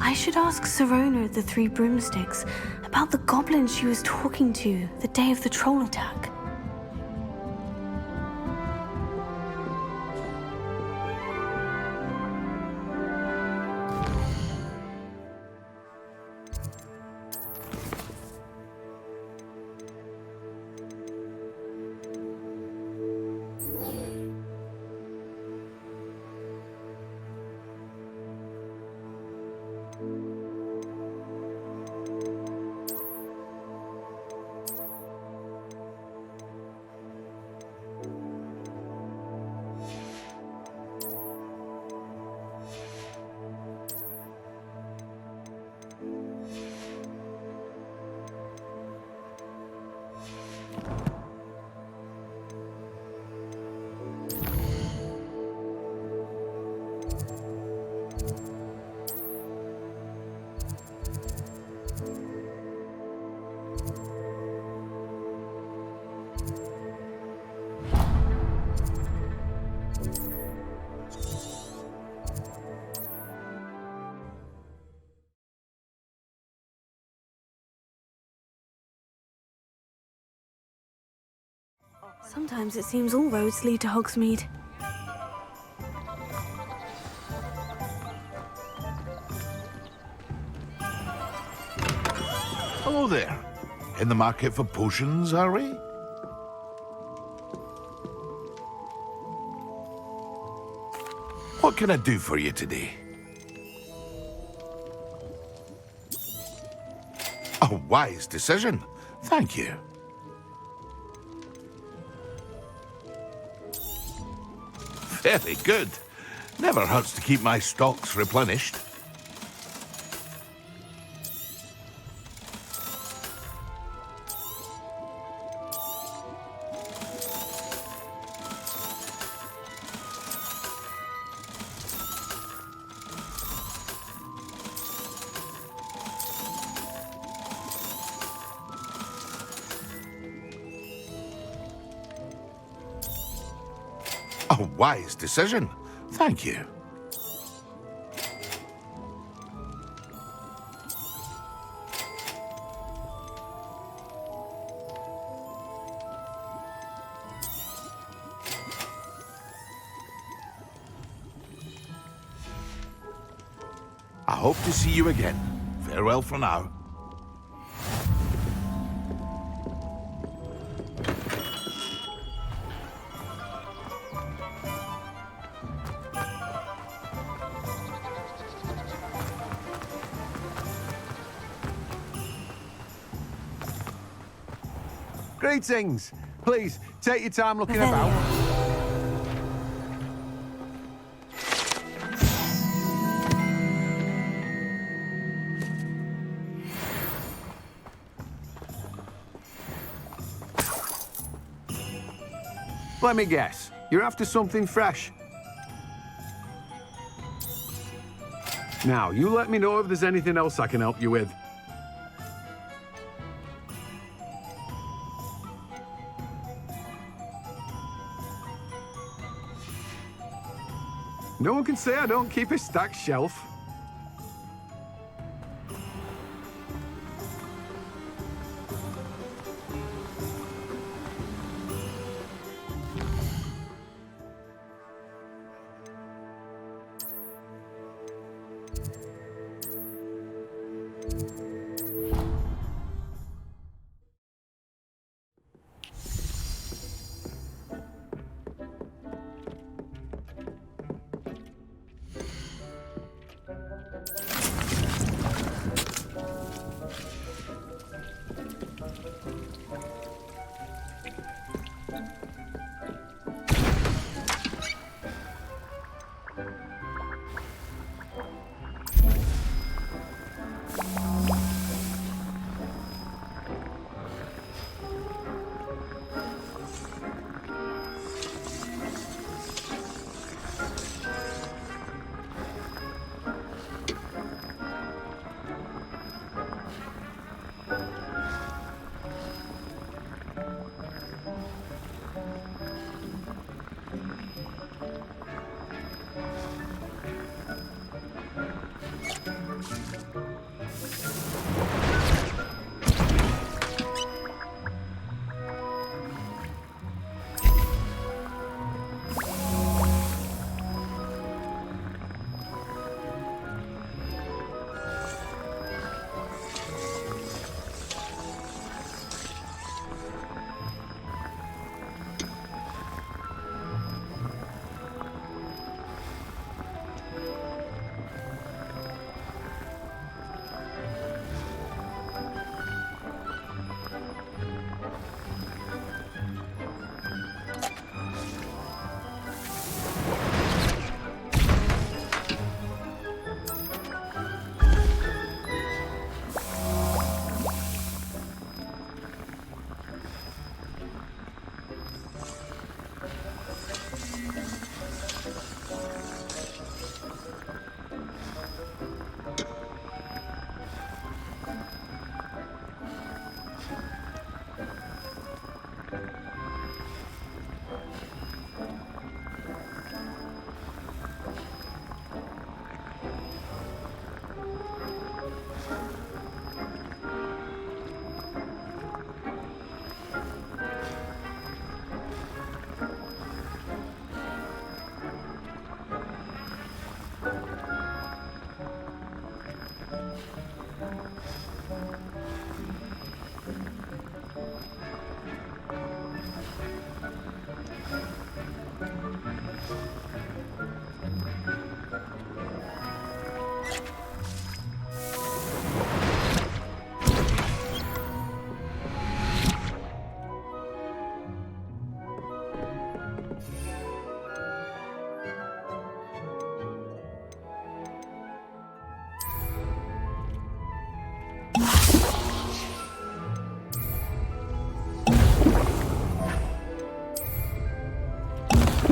I should ask Sirona of the Three Broomsticks about the goblin she was talking to the day of the troll attack. Sometimes it seems all roads lead to Hogsmeade. Hello there. In the market for potions, are we? What can I do for you today? A wise decision. Thank you. Very good. Never hurts to keep my stocks replenished. A wise decision. Thank you. I hope to see you again. Farewell for now. Greetings. Please, take your time looking about. Let me guess. You're after something fresh. Now, you let me know if there's anything else I can help you with. No one can say I don't keep a stacked shelf.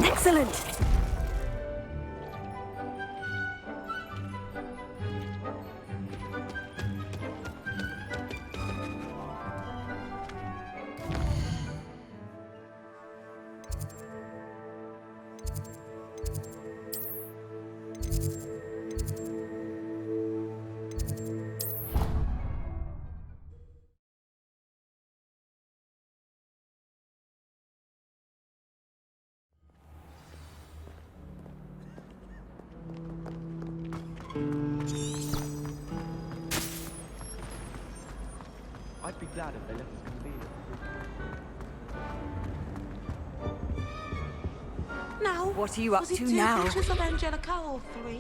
Excellent! I'd be glad if they let us convene. Now, What are you up was it to two now? pictures of Angelica or 3?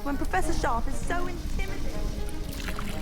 When Professor Sharp is so intimidating.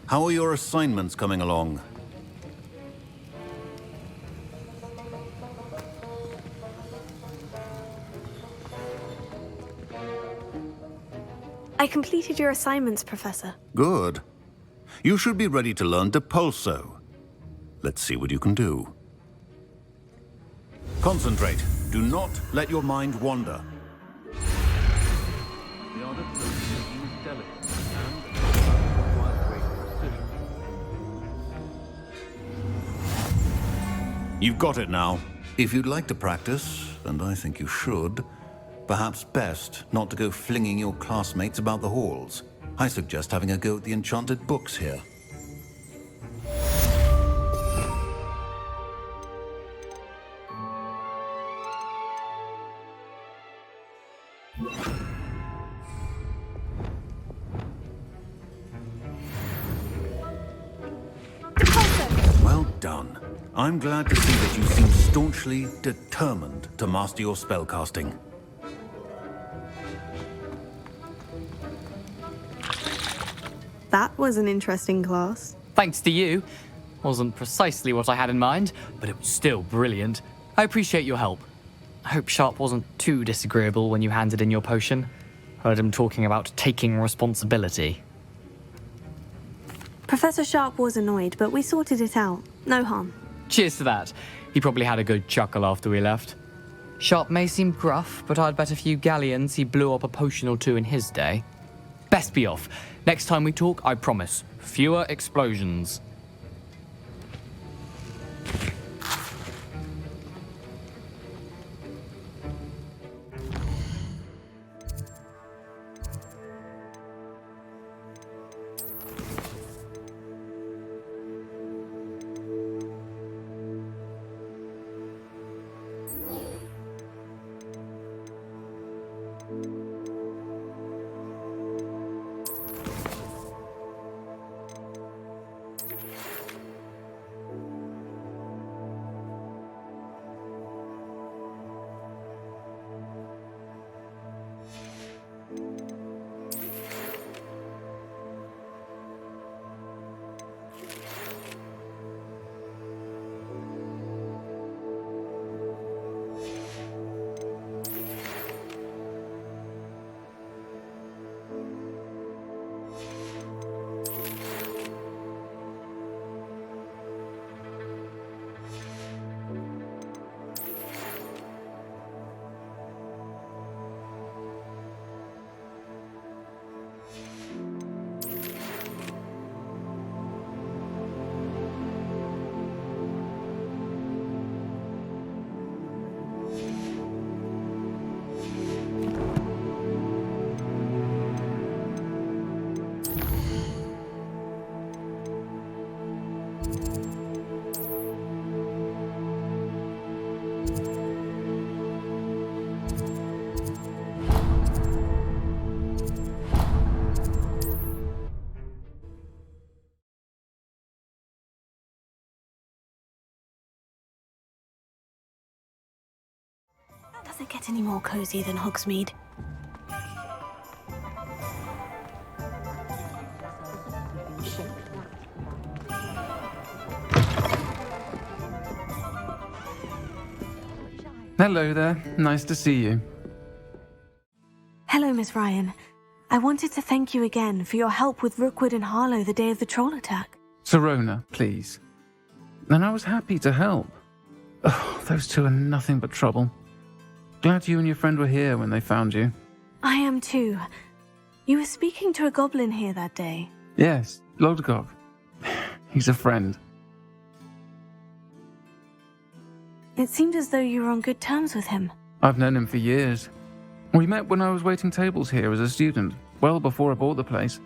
How are your assignments coming along? I completed your assignments, Professor. Good. You should be ready to learn Depulso. Let's see what you can do. Concentrate. Do not let your mind wander. The art of thinking is delicate and requires great precision. You've got it now. If you'd like to practice, and I think you should, perhaps best not to go flinging your classmates about the halls. I suggest having a go at the enchanted books here. Well done. I'm glad to see that you seem staunchly determined to master your spellcasting. That was an interesting class. Thanks to you. Wasn't precisely what I had in mind, but it was still brilliant. I appreciate your help. I hope Sharp wasn't too disagreeable when you handed in your potion. Heard him talking about taking responsibility. Professor Sharp was annoyed, but we sorted it out. No harm. Cheers to that. He probably had a good chuckle after we left. Sharp may seem gruff, but I'd bet a few galleons he blew up a potion or two in his day. Best be off. Next time we talk, I promise, fewer explosions. it get any more cozy than Hogsmeade? Hello there. Nice to see you. Hello, Miss Ryan. I wanted to thank you again for your help with Rookwood and Harlow the day of the troll attack. Sirona, please. And I was happy to help. Oh, those two are nothing but trouble. Glad you and your friend were here when they found you. I am too. You were speaking to a goblin here that day. Yes, Lodgok. He's a friend. It seemed as though you were on good terms with him. I've known him for years. We met when I was waiting tables here as a student, well before I bought the place.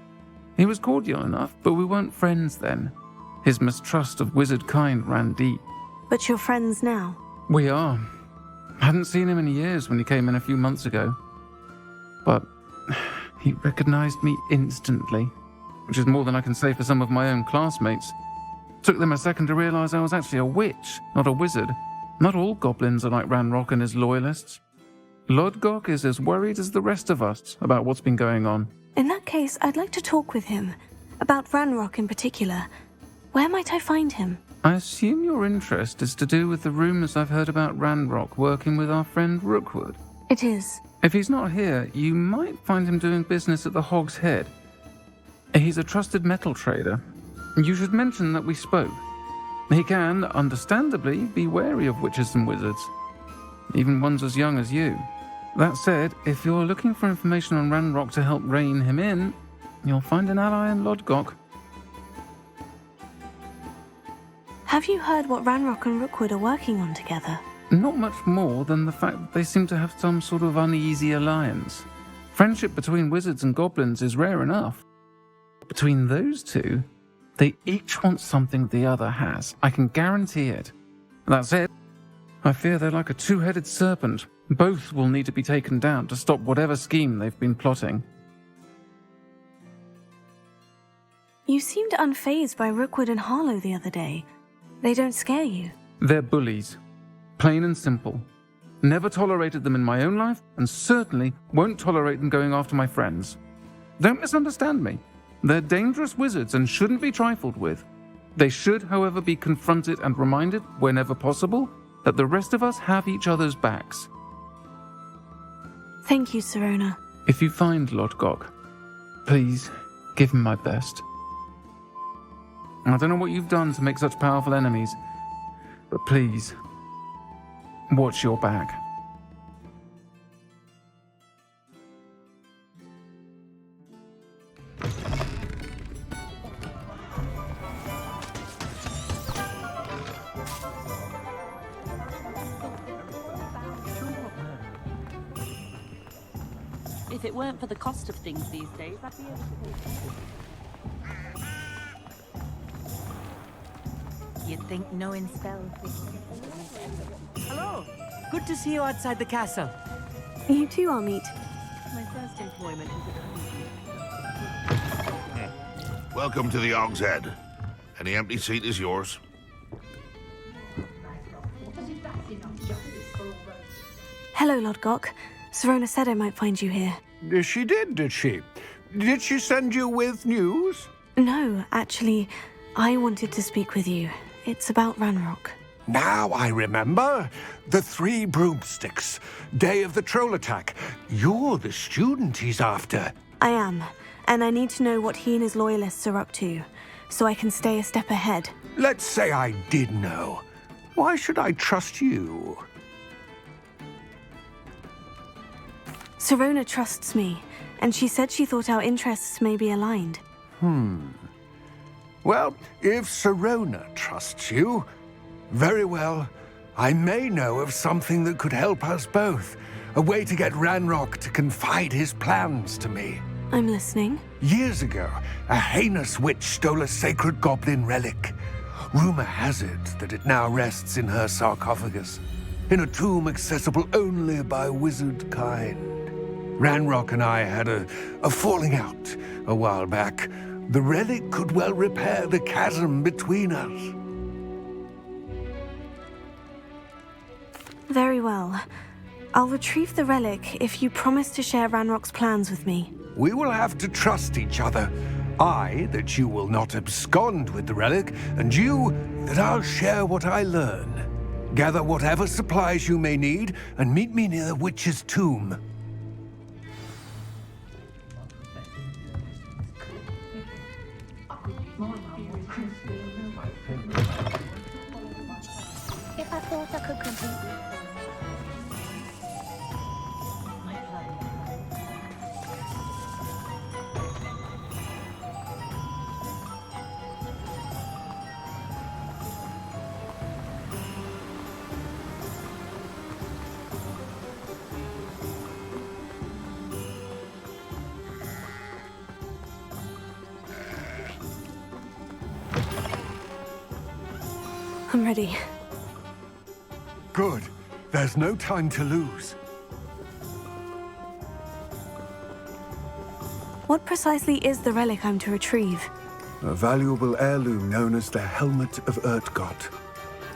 He was cordial enough, but we weren't friends then. His mistrust of wizard kind ran deep. But you're friends now. We are. Hadn't seen him in years when he came in a few months ago. But he recognized me instantly, which is more than I can say for some of my own classmates. Took them a second to realize I was actually a witch, not a wizard. Not all goblins are like Ranrock and his loyalists. Lodgok is as worried as the rest of us about what's been going on. In that case, I'd like to talk with him. About Ranrock in particular. Where might I find him? I assume your interest is to do with the rumors I've heard about Ranrock working with our friend Rookwood. It is. If he's not here, you might find him doing business at the Hog's Head. He's a trusted metal trader. You should mention that we spoke. He can, understandably, be wary of witches and wizards, even ones as young as you. That said, if you're looking for information on Ranrock to help rein him in, you'll find an ally in Lodgok. Have you heard what Ranrock and Rookwood are working on together? Not much more than the fact that they seem to have some sort of uneasy alliance. Friendship between wizards and goblins is rare enough. Between those two, they each want something the other has. I can guarantee it. That said, I fear they're like a two-headed serpent. Both will need to be taken down to stop whatever scheme they've been plotting. You seemed unfazed by Rookwood and Harlow the other day. They don't scare you. They're bullies. Plain and simple. Never tolerated them in my own life, and certainly won't tolerate them going after my friends. Don't misunderstand me. They're dangerous wizards and shouldn't be trifled with. They should, however, be confronted and reminded, whenever possible, that the rest of us have each other's backs. Thank you, Sirona. If you find Lodgok, please give him my best. I don't know what you've done to make such powerful enemies, but please, watch your back. If it weren't for the cost of things these days, I'd be able to. You'd think knowing spells. Hello. Good to see you outside the castle. You too, Amit. My first employment was at Welcome to the Hog's Head. Any empty seat is yours. Hello, Lodgok. Sirona said I might find you here. She did she? Did she send you with news? No, actually, I wanted to speak with you. It's about Ranrock. Now I remember. The 3 broomsticks. Day of the troll attack. You're the student he's after. I am, and I need to know what he and his loyalists are up to, so I can stay a step ahead. Let's say I did know. Why should I trust you? Sirona trusts me, and she said she thought our interests may be aligned. Well, if Sirona trusts you, very well. I may know of something that could help us both. A way to get Ranrock to confide his plans to me. I'm listening. Years ago, a heinous witch stole a sacred goblin relic. Rumor has it that it now rests in her sarcophagus, in a tomb accessible only by wizard kind. Ranrock and I had a falling out a while back. The relic could well repair the chasm between us. Very well. I'll retrieve the relic if you promise to share Ranrock's plans with me. We will have to trust each other. I, that you will not abscond with the relic, and you, that I'll share what I learn. Gather whatever supplies you may need, and meet me near the witch's tomb. If I thought I could complete I'm ready. Good. There's no time to lose. What precisely is the relic I'm to retrieve? A valuable heirloom known as the Helmet of Urtkot.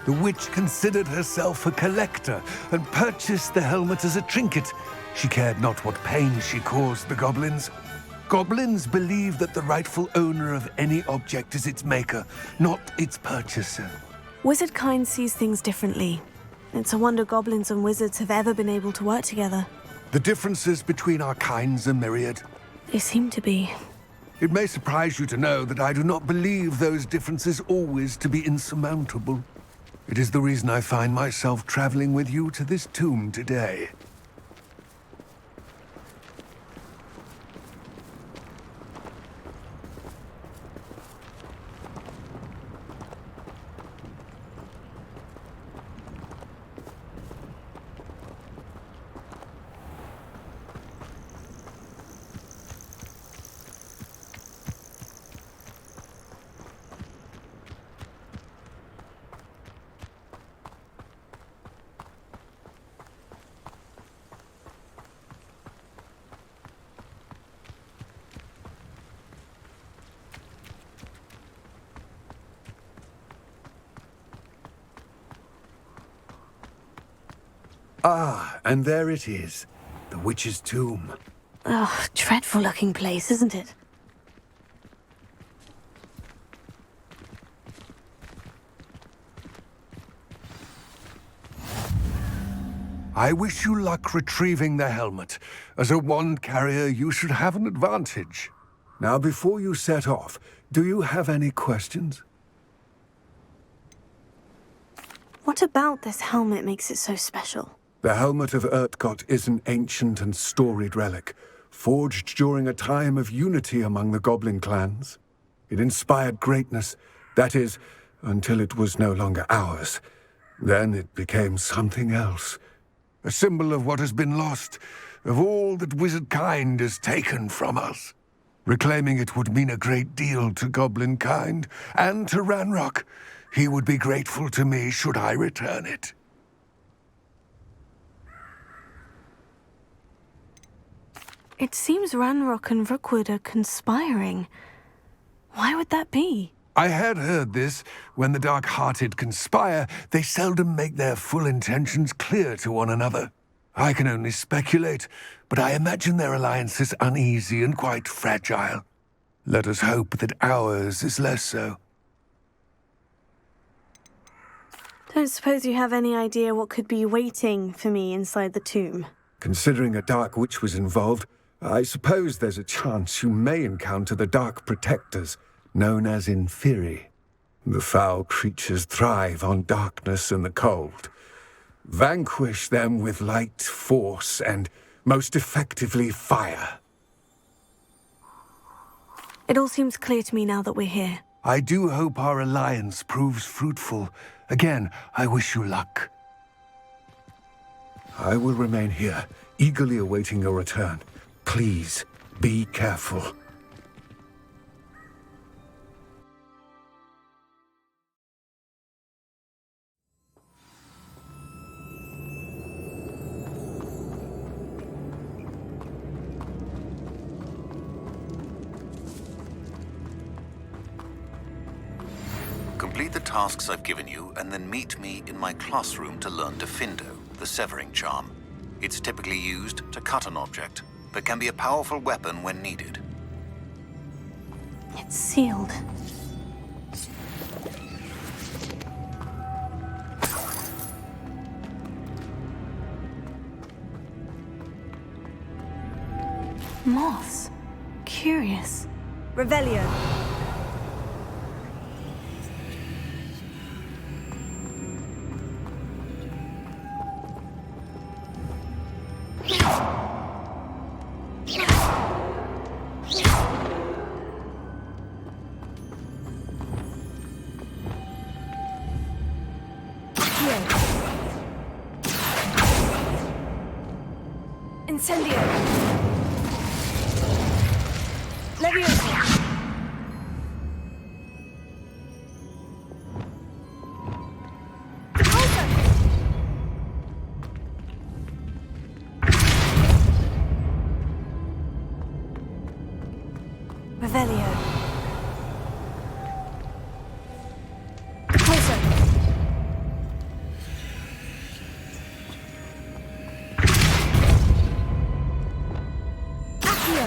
The witch considered herself a collector and purchased the helmet as a trinket. She cared not what pain she caused the goblins. Goblins believe that the rightful owner of any object is its maker, not its purchaser. Wizard kind sees things differently. It's a wonder goblins and wizards have ever been able to work together. The differences between our kinds are myriad. They seem to be. It may surprise you to know that I do not believe those differences always to be insurmountable. It is the reason I find myself traveling with you to this tomb today. Ah, and there it is. The witch's tomb. Ugh, dreadful looking place, isn't it? I wish you luck retrieving the helmet. As a wand carrier, you should have an advantage. Now, before you set off, do you have any questions? What about this helmet makes it so special? The Helmet of Urtkot is an ancient and storied relic, forged during a time of unity among the goblin clans. It inspired greatness, that is, until it was no longer ours. Then it became something else. A symbol of what has been lost, of all that wizard kind has taken from us. Reclaiming it would mean a great deal to goblin kind, and to Ranrock. He would be grateful to me should I return it. It seems Ranrock and Rookwood are conspiring. Why would that be? I had heard this. When the dark-hearted conspire, they seldom make their full intentions clear to one another. I can only speculate, but I imagine their alliance is uneasy and quite fragile. Let us hope that ours is less so. Don't suppose you have any idea what could be waiting for me inside the tomb? Considering a dark witch was involved, I suppose there's a chance you may encounter the Dark Protectors, known as Inferi. The foul creatures thrive on darkness and the cold. Vanquish them with light, force, and, most effectively, fire. It all seems clear to me now that we're here. I do hope our alliance proves fruitful. Again, I wish you luck. I will remain here, eagerly awaiting your return. Please, be careful. Complete the tasks I've given you, and then meet me in my classroom to learn Defindo, the Severing Charm. It's typically used to cut an object, but can be a powerful weapon when needed. It's sealed. Moths. Curious. Revelio. Incendio. Leviosa. Revelio. Closer. Accio.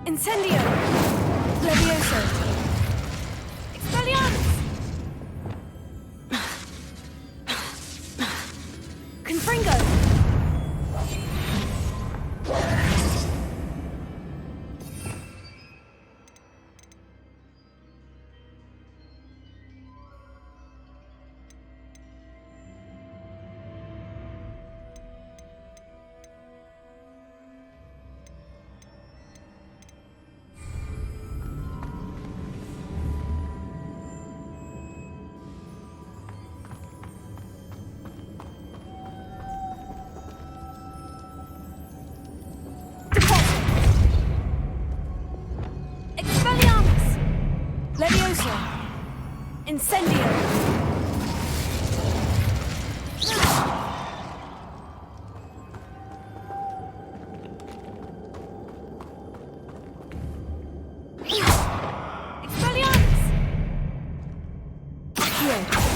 Incendio. Levioso. Expelliarmus. Confringo. Expelliarmus! Leviosa! Incendio! Expelliarmus! Accio!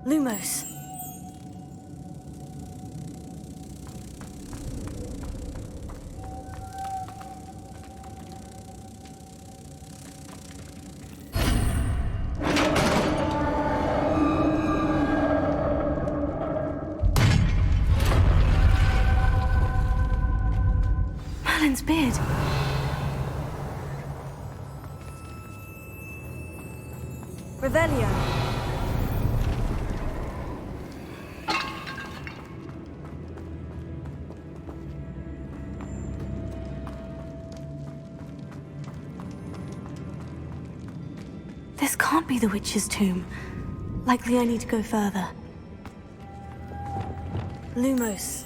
Lumos. Merlin's beard. Revelio. This can't be the witch's tomb. Likely I need to go further. Lumos.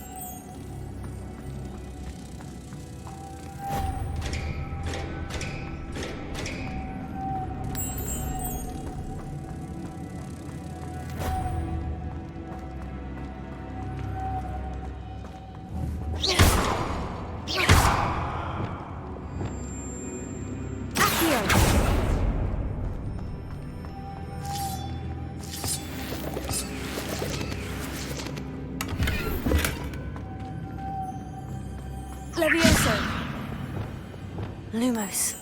Levioso. Lumos.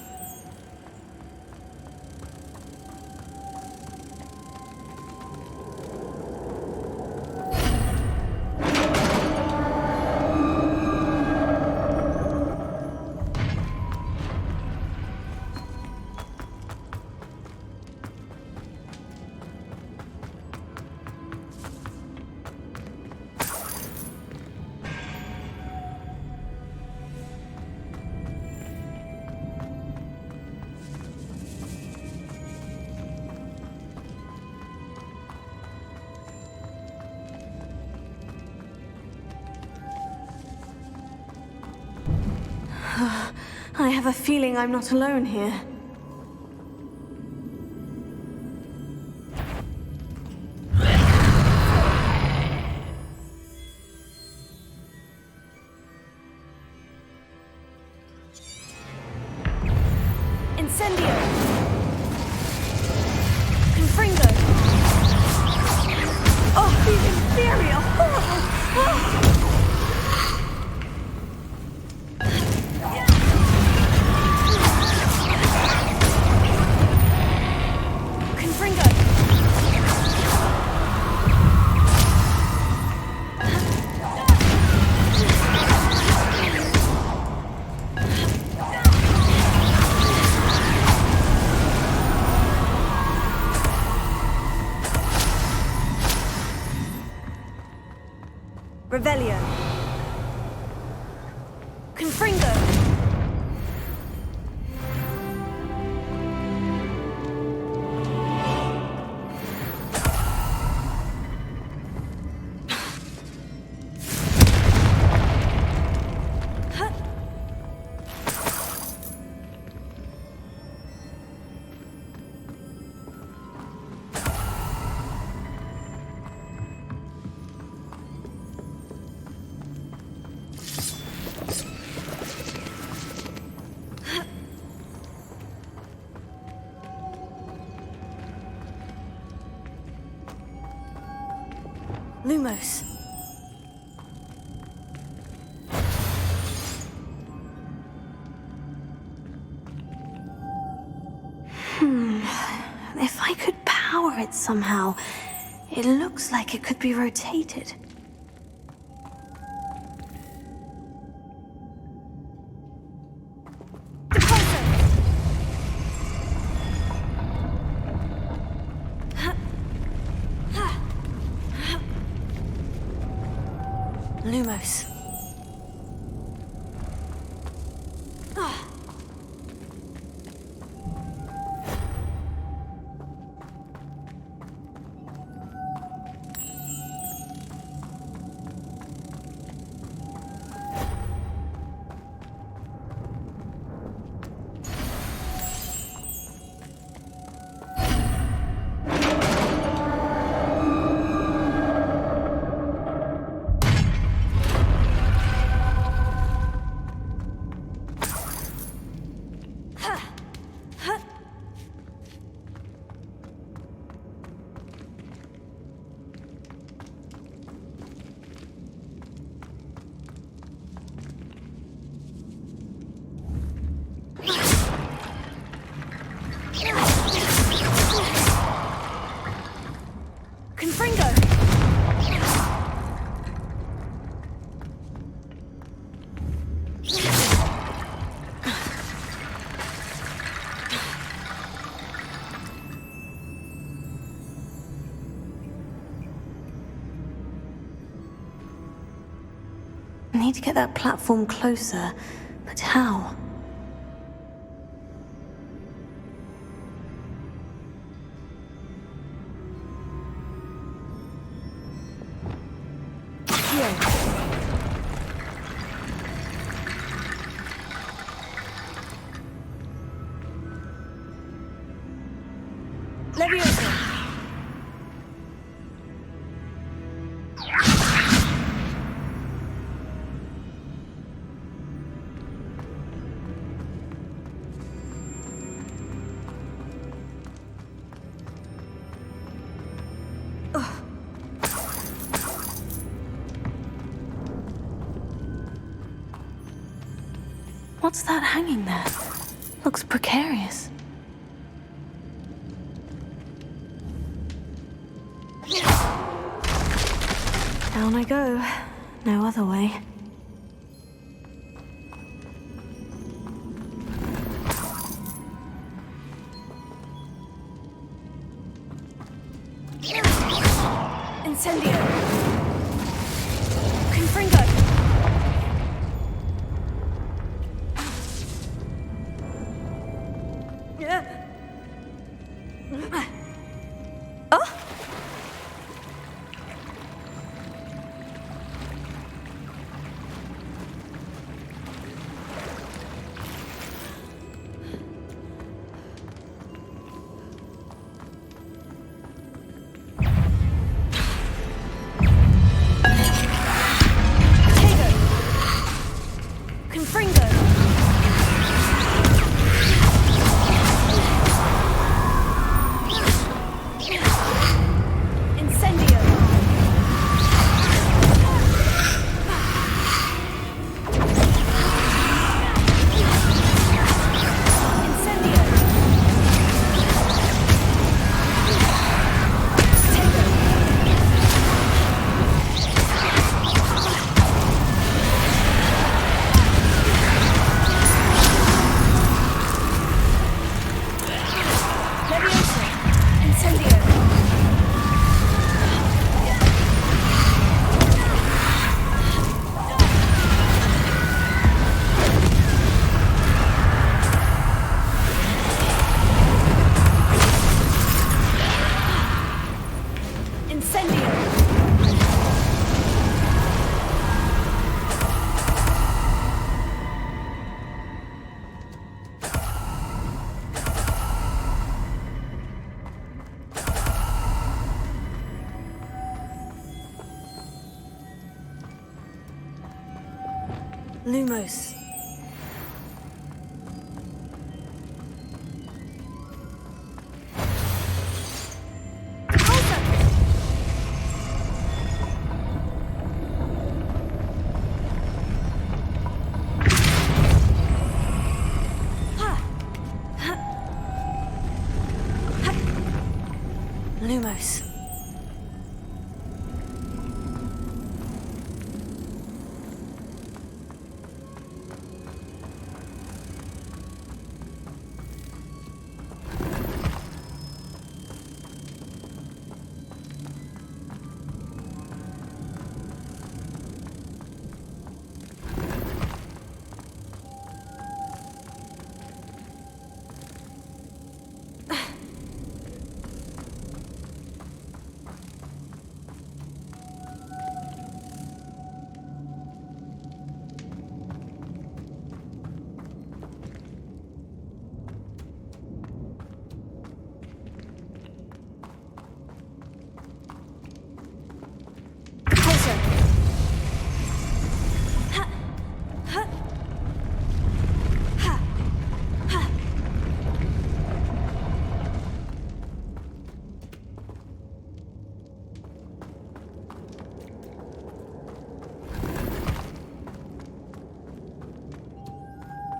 I have a feeling I'm not alone here. Incendio. Confringo. Oh, the inferior! Horrible! Oh. Revelio. Confringo. Lumos. If I could power it somehow, it looks like it could be rotated. Lumos. I need to get that platform closer, but how? Levioso. What's that hanging there? Looks precarious. Down I go. No other way. Incendio. Confringo. Oh! Confringo. Incendio. Incendio. Leviosa. Incendio. Incendio. Lumos. Lumos.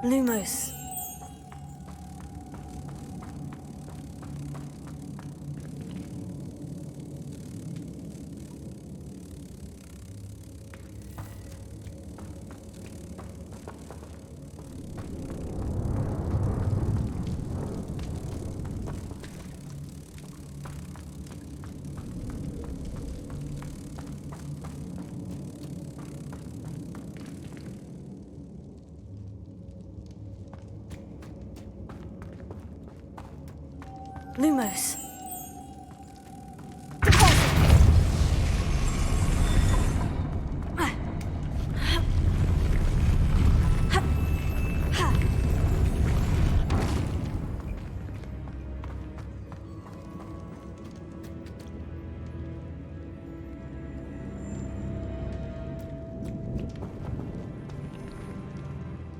Lumos. Lumos.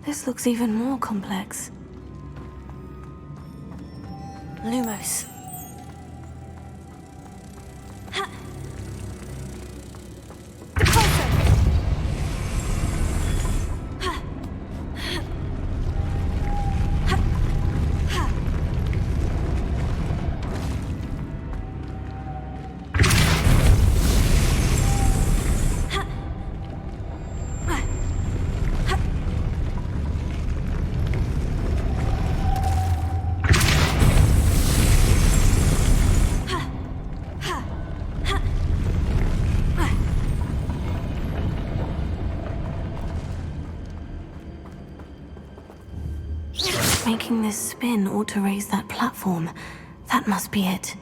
This looks even more complex. Lumos. Making this spin ought to raise that platform. That must be it.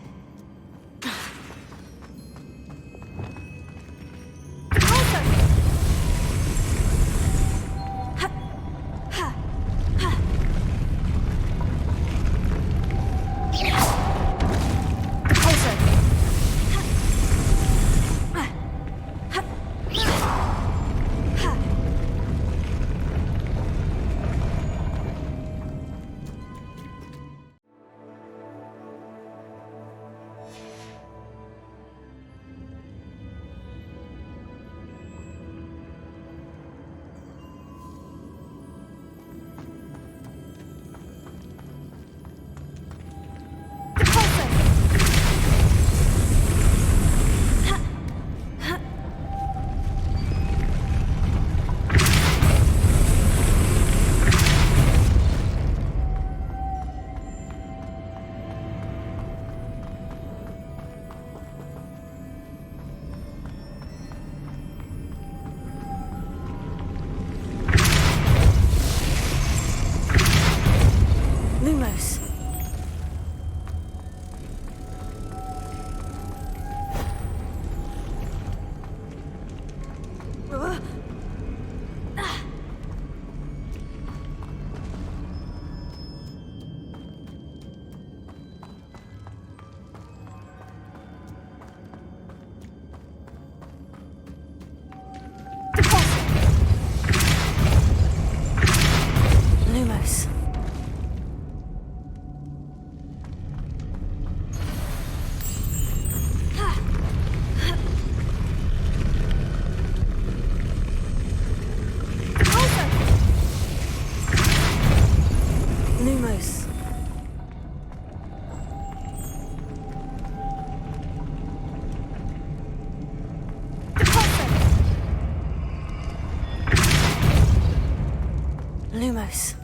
Lumos.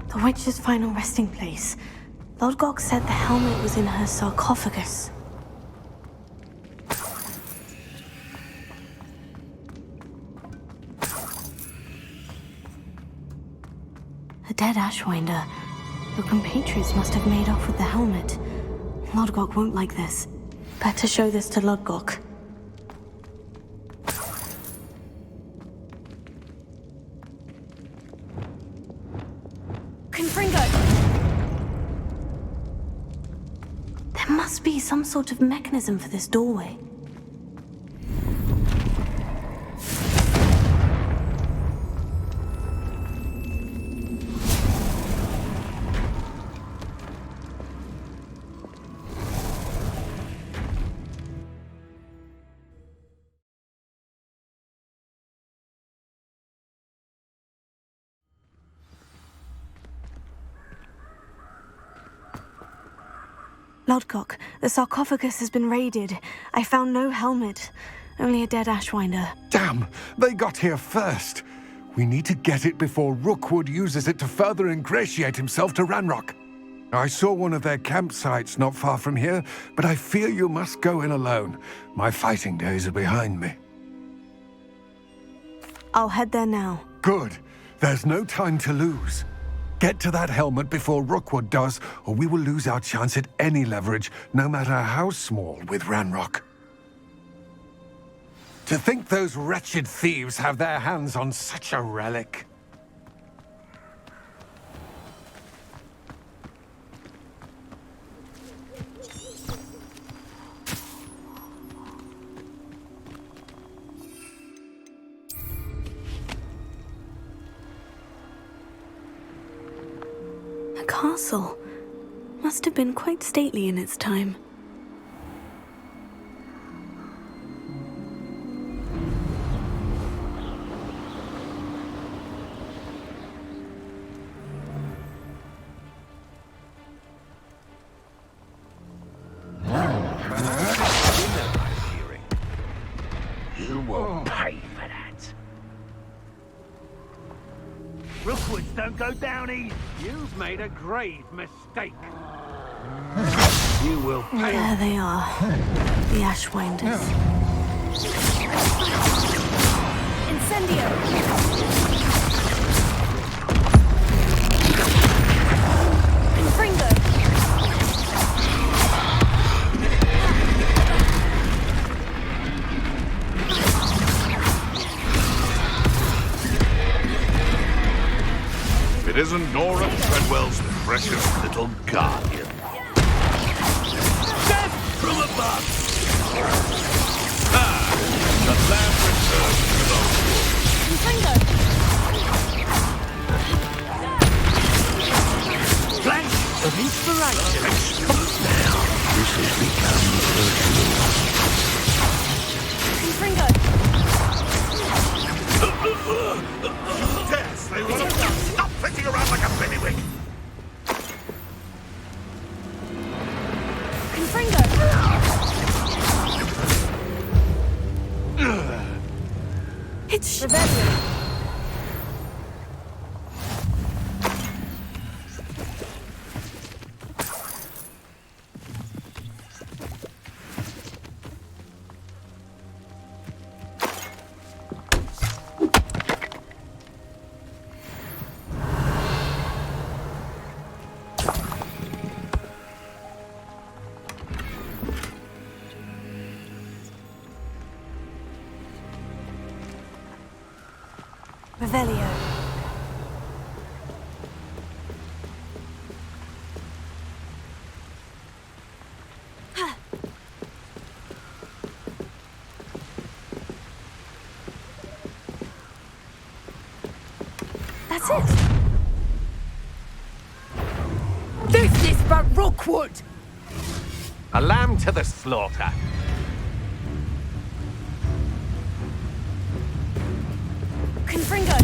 The witch's final resting place. Lodgok said the helmet was in her sarcophagus. A dead Ashwinder. Your compatriots must have made off with the helmet. Lodgok won't like this. Better show this to Lodgok. Confringo! There must be some sort of mechanism for this doorway. Lodgok, the sarcophagus has been raided. I found no helmet, only a dead Ashwinder. Damn! They got here first! We need to get it before Rookwood uses it to further ingratiate himself to Ranrock. I saw one of their campsites not far from here, but I fear you must go in alone. My fighting days are behind me. I'll head there now. Good. There's no time to lose. Get to that helmet before Rookwood does, or we will lose our chance at any leverage, no matter how small, with Ranrock. To think those wretched thieves have their hands on such a relic. A castle. Must have been quite stately in its time. You will pay for that. Rookwoods don't go down easy. You've made a grave mistake. You will pay. There they are. The Ashwinders. Incendio! Confringo! If it isn't Nora Treadwell's precious little guardian. Death from above! Ah, the lamb returns to the wood. Confringo! Flash of inspiration. Now, this has become personal. Confringo! Yes, they will. Stop flitting around like a bennywig. Confringo! It's Rebellion! Revelio. That's it. This is for Rookwood! A lamb to the slaughter. Confringo!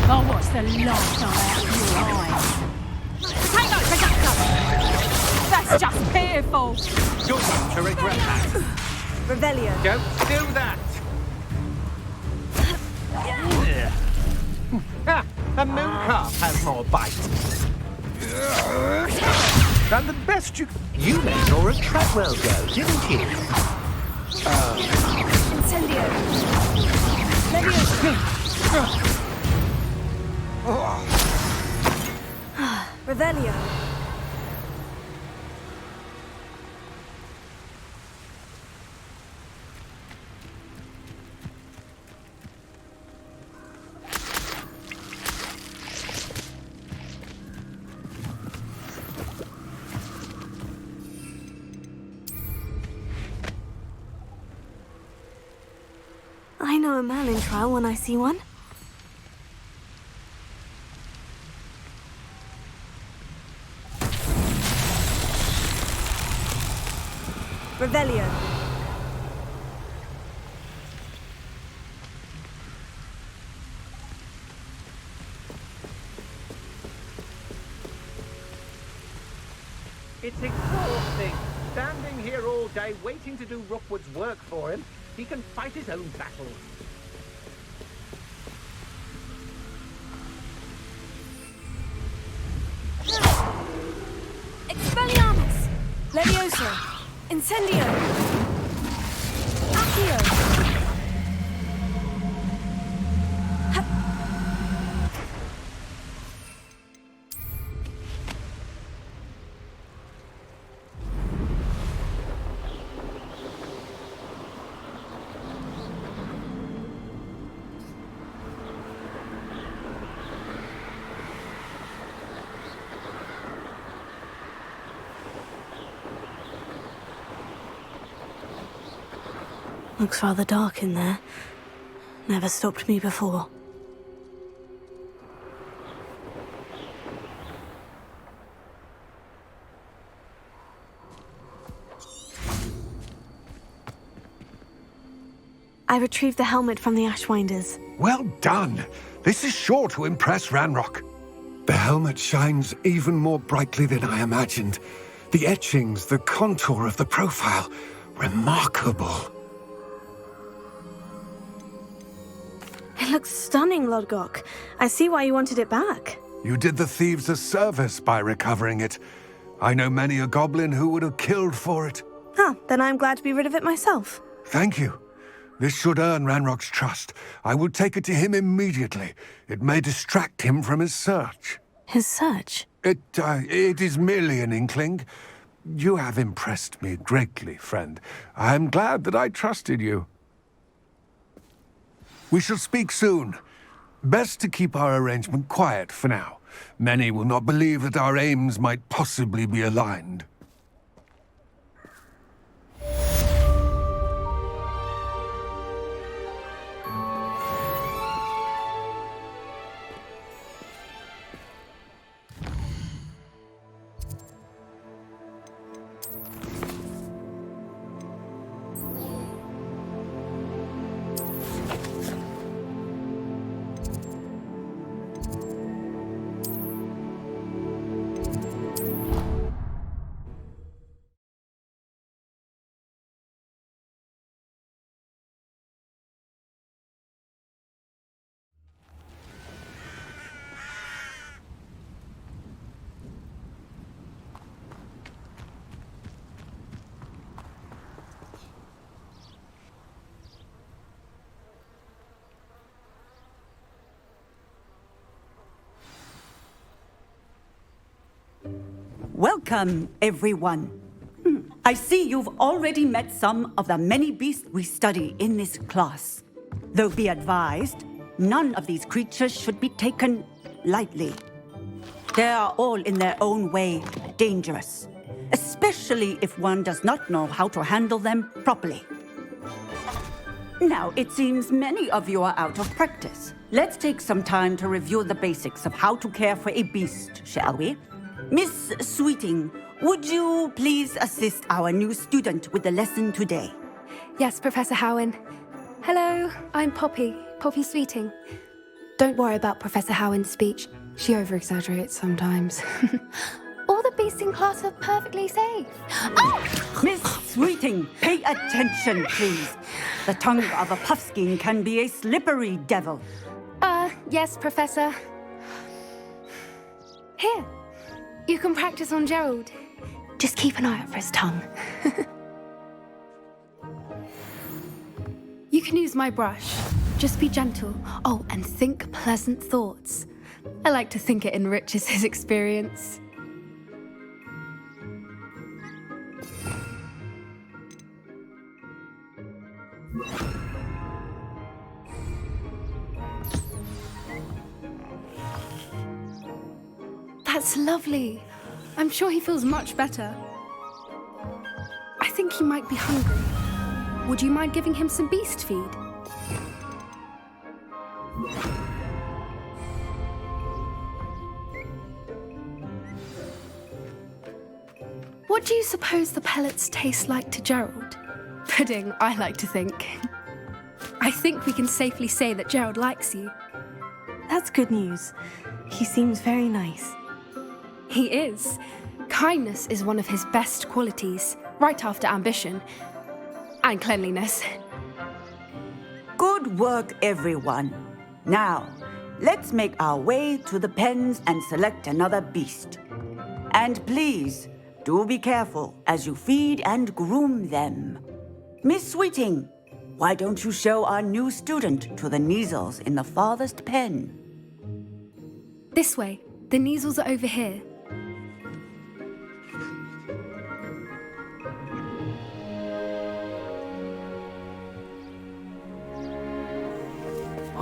I'll watch the last eye out of your eyes. Tango! Reducto! That's just pitiful. You're going to regret that. Revelio. Don't do that! Ah, a mooncalf has more bite. And the best you let Nora Treadwell go, didn't you? Incendio. Leviosa. Revelio. I know a man in trial when I see one. Revelio. It's exhausting. Standing here all day waiting to do Rookwood's work for him. He can fight his own battles. Expelliarmus. Leviosa. Incendio. Accio. Looks rather dark in there. Never stopped me before. I retrieved the helmet from the Ashwinders. Well done. This is sure to impress Ranrock. The helmet shines even more brightly than I imagined. The etchings, the contour of the profile. Remarkable. It looks stunning, Lodgok. I see why you wanted it back. You did the thieves a service by recovering it. I know many a goblin who would have killed for it. Ah, then I'm glad to be rid of it myself. Thank you. This should earn Ranrock's trust. I will take it to him immediately. It may distract him from his search. His search? It is merely an inkling. You have impressed me greatly, friend. I am glad that I trusted you. We shall speak soon. Best to keep our arrangement quiet for now. Many will not believe that our aims might possibly be aligned. Welcome, everyone. I see you've already met some of the many beasts we study in this class. Though be advised, none of these creatures should be taken lightly. They are all in their own way dangerous, especially if one does not know how to handle them properly. Now, it seems many of you are out of practice. Let's take some time to review the basics of how to care for a beast, shall we? Miss Sweeting, would you please assist our new student with the lesson today? Yes, Professor Howen. Hello, I'm Poppy Sweeting. Don't worry about Professor Howen's speech. She over-exaggerates sometimes. All the beasts in class are perfectly safe. Oh! Miss Sweeting, pay attention, please. The tongue of a puffskein can be a slippery devil. Yes, Professor. Here. You can practice on Gerald. Just keep an eye out for his tongue. You can use my brush. Just be gentle. Oh, and think pleasant thoughts. I like to think it enriches his experience. That's lovely. I'm sure he feels much better. I think he might be hungry. Would you mind giving him some beast feed? What do you suppose the pellets taste like to Gerald? Pudding, I like to think. I think we can safely say that Gerald likes you. That's good news. He seems very nice. He is. Kindness is one of his best qualities, right after ambition. And cleanliness. Good work, everyone. Now, let's make our way to the pens and select another beast. And please, do be careful as you feed and groom them. Miss Sweeting, why don't you show our new student to the Neasels in the farthest pen? This way. The Neasels are over here.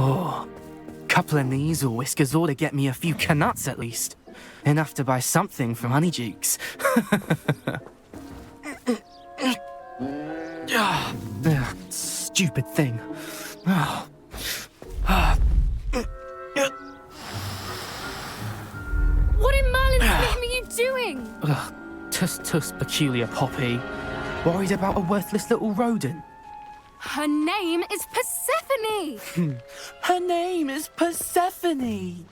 Oh, couple of Neasel whiskers ought to get me a few canuts at least. Enough to buy something from Honeydukes. Stupid thing. What in Merlin's name are you doing? Tuss, peculiar Poppy. Worried about a worthless little rodent? Her name is Persephone! Her name is Persephone!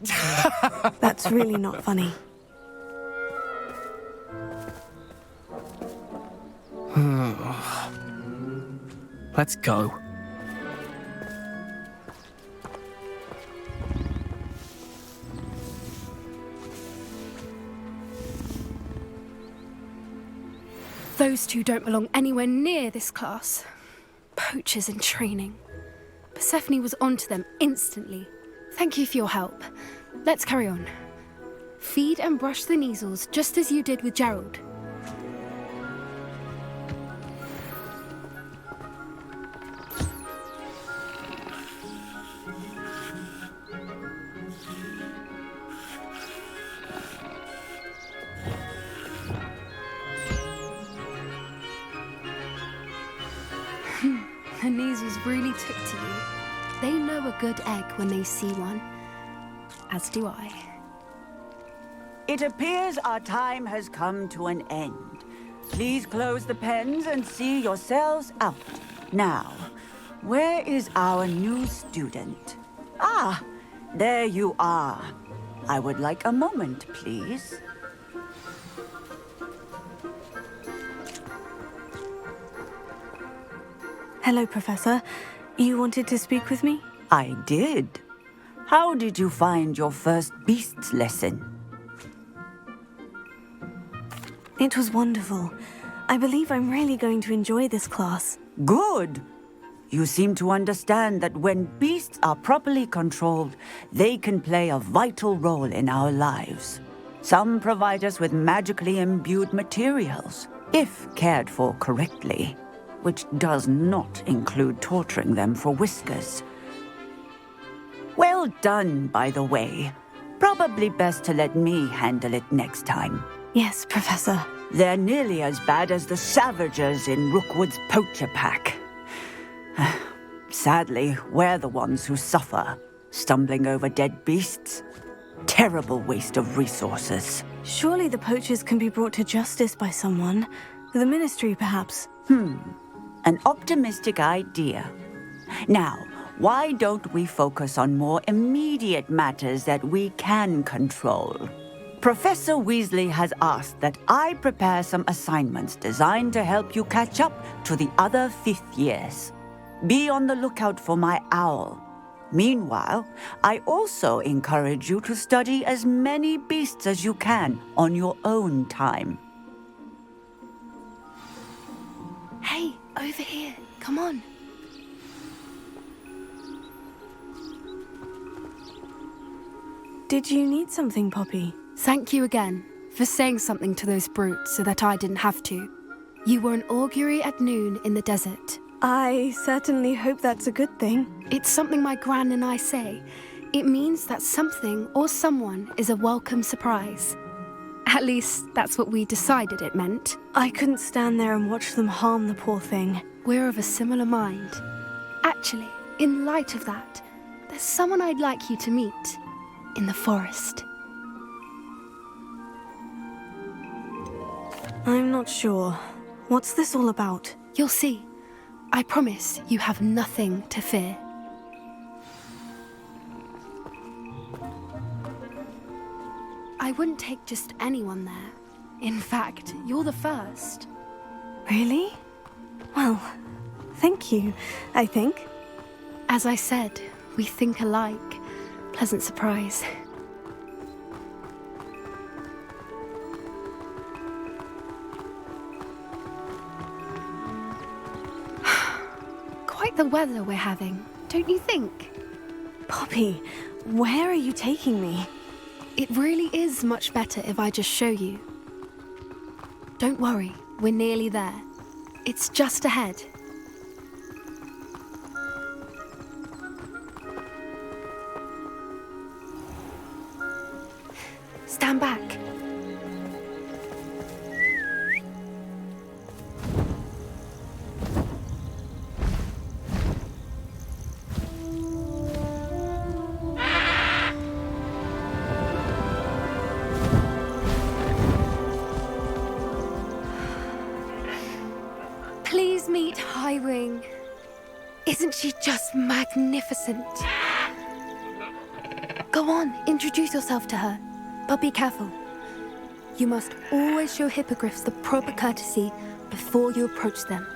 That's really not funny. Let's go. Those two don't belong anywhere near this class. Poachers in training. Persephone was onto them instantly. Thank you for your help. Let's carry on. Feed and brush the Neasels just as you did with Gerald. The Neasels really took to you. They know a good egg when they see one. As do I. It appears our time has come to an end. Please close the pens and see yourselves out. Now, where is our new student? Ah, there you are. I would like a moment, please. Hello, Professor. You wanted to speak with me? I did. How did you find your first beasts lesson? It was wonderful. I believe I'm really going to enjoy this class. Good. You seem to understand that when beasts are properly controlled, they can play a vital role in our lives. Some provide us with magically imbued materials, if cared for correctly, which does not include torturing them for whiskers. Well done, by the way. Probably best to let me handle it next time. Yes, Professor. They're nearly as bad as the Savagers in Rookwood's poacher pack. Sadly, we're the ones who suffer, stumbling over dead beasts. Terrible waste of resources. Surely the poachers can be brought to justice by someone. The Ministry, perhaps. An optimistic idea. Now, why don't we focus on more immediate matters that we can control? Professor Weasley has asked that I prepare some assignments designed to help you catch up to the other 5th years. Be on the lookout for my owl. Meanwhile, I also encourage you to study as many beasts as you can on your own time. Hey, over here. Come on. Did you need something, Poppy? Thank you again for saying something to those brutes so that I didn't have to. You were an augury at noon in the desert. I certainly hope that's a good thing. It's something my gran and I say. It means that something or someone is a welcome surprise. At least, that's what we decided it meant. I couldn't stand there and watch them harm the poor thing. We're of a similar mind. Actually, in light of that, there's someone I'd like you to meet. In the forest. I'm not sure. What's this all about? You'll see. I promise you have nothing to fear. I wouldn't take just anyone there. In fact, you're the first. Really? Well, thank you, I think. As I said, we think alike. Pleasant surprise. Quite the weather we're having, don't you think? Poppy, where are you taking me? It really is much better if I just show you. Don't worry, we're nearly there. It's just ahead. Stand back. Please meet Highwing. Isn't she just magnificent? Go on, introduce yourself to her. But be careful. You must always show hippogriffs the proper courtesy before you approach them.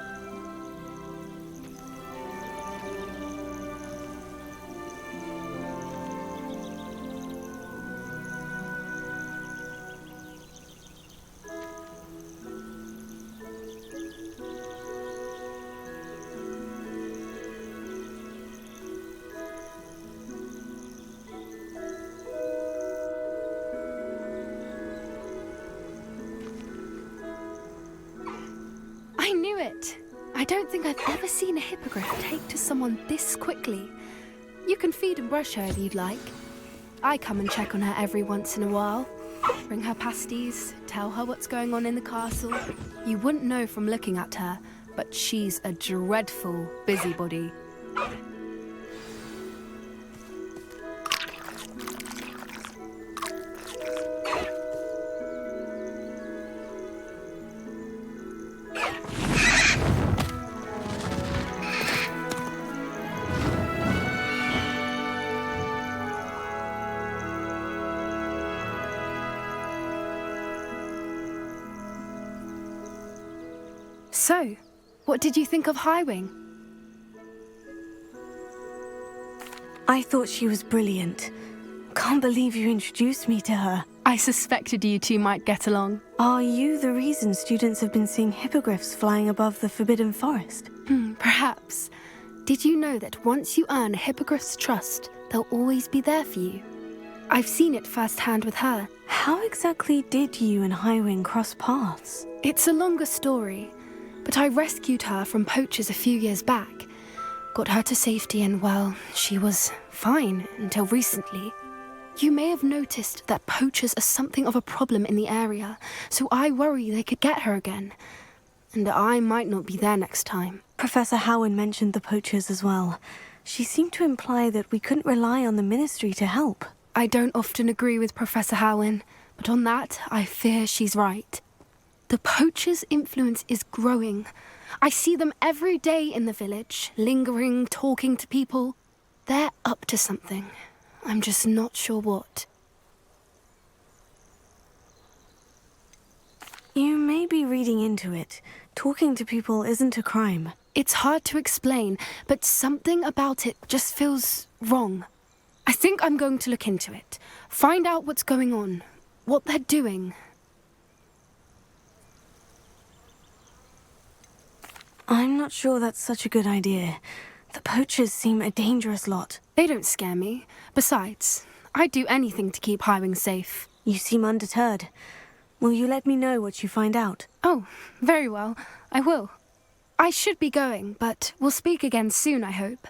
don't think I've ever seen a hippogriff take to someone this quickly. You can feed and brush her if you'd like. I come and check on her every once in a while. Bring her pasties, tell her what's going on in the castle. You wouldn't know from looking at her, but she's a dreadful busybody. So, what did you think of Highwing? I thought she was brilliant. Can't believe you introduced me to her. I suspected you two might get along. Are you the reason students have been seeing hippogriffs flying above the Forbidden Forest? Perhaps. Did you know that once you earn a hippogriff's trust, they'll always be there for you? I've seen it firsthand with her. How exactly did you and Highwing cross paths? It's a longer story, but I rescued her from poachers a few years back. Got her to safety and, well, she was fine until recently. You may have noticed that poachers are something of a problem in the area, so I worry they could get her again. And I might not be there next time. Professor Howin mentioned the poachers as well. She seemed to imply that we couldn't rely on the Ministry to help. I don't often agree with Professor Howin, but on that, I fear she's right. The poachers' influence is growing. I see them every day in the village, lingering, talking to people. They're up to something. I'm just not sure what. You may be reading into it. Talking to people isn't a crime. It's hard to explain, but something about it just feels wrong. I think I'm going to look into it. Find out what's going on, what they're doing. I'm not sure that's such a good idea. The poachers seem a dangerous lot. They don't scare me. Besides, I'd do anything to keep Highwing safe. You seem undeterred. Will you let me know what you find out? Oh, very well. I will. I should be going, but we'll speak again soon, I hope.